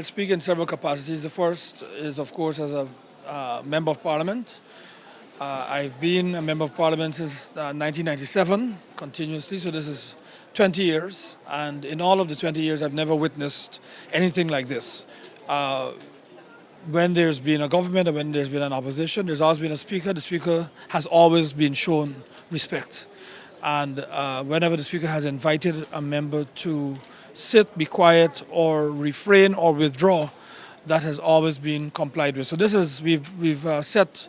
I speak in several capacities. The first is, of course, as a Member of Parliament. I've been a Member of Parliament since 1997, continuously, so this is 20 years. And in all of the 20 years, I've never witnessed anything like this. When there's been a government or when there's been an opposition, there's always been a speaker. The speaker has always been shown respect. And whenever the speaker has invited a member to sit, be quiet, or refrain or withdraw, that has always been complied with. So this is, we've set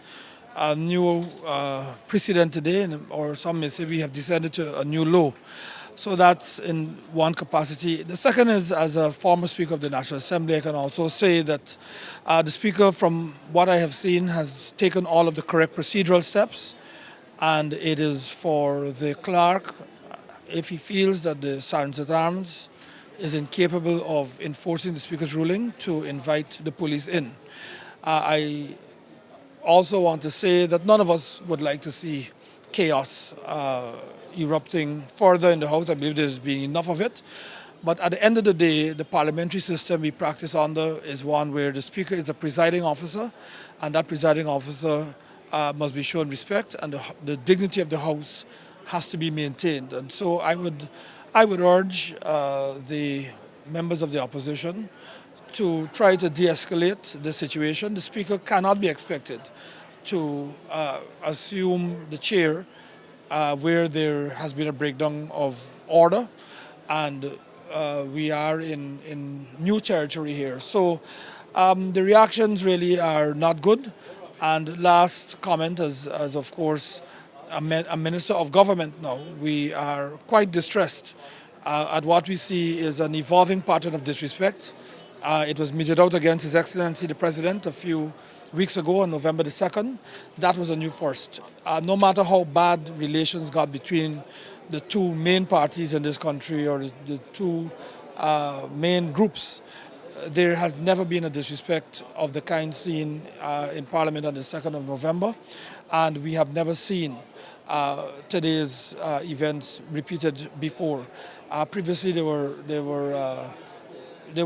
a new precedent today, or some may say we have descended to a new low. So that's in one capacity. The second is, as a former Speaker of the National Assembly, I can also say that the Speaker, from what I have seen, has taken all of the correct procedural steps, and it is for the clerk, if he feels that the Sergeant at Arms is incapable of enforcing the Speaker's ruling, to invite the police in. I also want to say that none of us would like to see chaos erupting further in the House. I believe there's been enough of it. But at the end of the day, the parliamentary system we practice under is one where the Speaker is a presiding officer, and that presiding officer must be shown respect, and the dignity of the House has to be maintained. And so I would urge the members of the opposition to try to de-escalate the situation. The Speaker cannot be expected to assume the chair where there has been a breakdown of order, and we are in new territory here. So the reactions really are not good. And last comment, as of course a Minister of Government now, we are quite distressed at what we see is an evolving pattern of disrespect. It was meted out against His Excellency the President a few weeks ago on November the 2nd. That was a new first. No matter how bad relations got between the two main parties in this country, or the two main groups, there has never been a disrespect of the kind seen in Parliament on the 2nd of November, and we have never seen today's events repeated before. Previously, there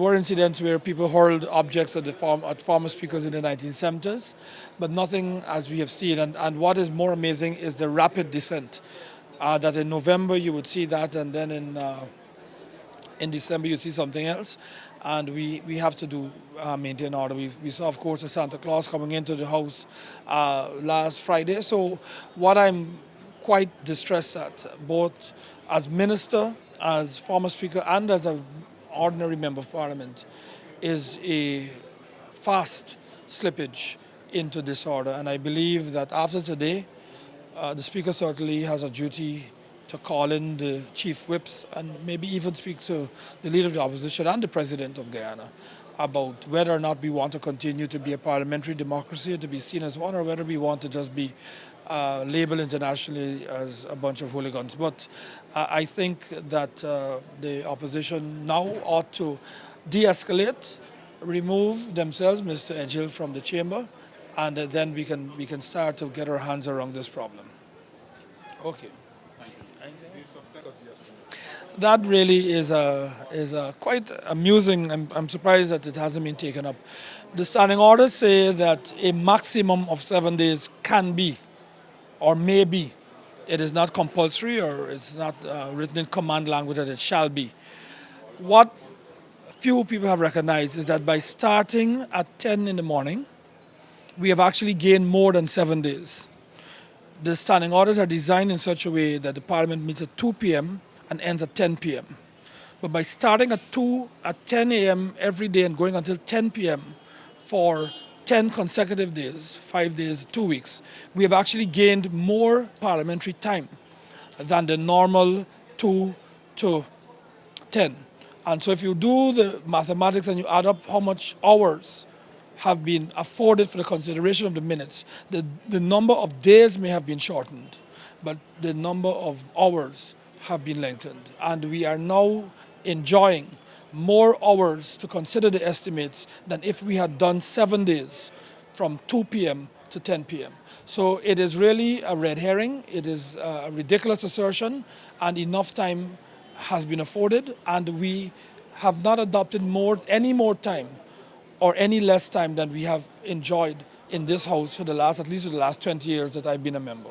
were incidents where people hurled objects at former speakers in the 1970s, but nothing as we have seen. And what is more amazing is the rapid descent. That in November you would see that, and then in December you see something else. And we have to maintain order. We saw, of course, the Santa Claus coming into the House last Friday. So what I'm quite distressed at, both as Minister, as former Speaker, and as an ordinary Member of Parliament, is a fast slippage into disorder. And I believe that after today, the Speaker certainly has a duty to call in the chief whips and maybe even speak to the leader of the opposition and the President of Guyana about whether or not we want to continue to be a parliamentary democracy, to be seen as one, or whether we want to just be labeled internationally as a bunch of hooligans. But I think that the opposition now ought to de-escalate, remove themselves, Mr. Edghill, from the chamber, and then we can start to get our hands around this problem. Okay. That really is quite amusing. I'm surprised that it hasn't been taken up. The standing orders say that a maximum of 7 days can be, or may be. It is not compulsory, or it's not written in command language that it shall be. What few people have recognized is that by starting at 10 in the morning, we have actually gained more than 7 days. The standing orders are designed in such a way that the Parliament meets at 2 p.m. and ends at 10 p.m. But by starting at 10 a.m. every day and going until 10 p.m. for 10 consecutive days, 5 days, 2 weeks, we have actually gained more parliamentary time than the normal 2 to 10. And so if you do the mathematics and you add up how much hours have been afforded for the consideration of the minutes, the number of days may have been shortened, but the number of hours have been lengthened. And we are now enjoying more hours to consider the estimates than if we had done 7 days from 2 p.m. to 10 p.m. So it is really a red herring. It is a ridiculous assertion, and enough time has been afforded, and we have not adopted any more time or any less time than we have enjoyed in this house for at least for the last 20 years that I've been a member.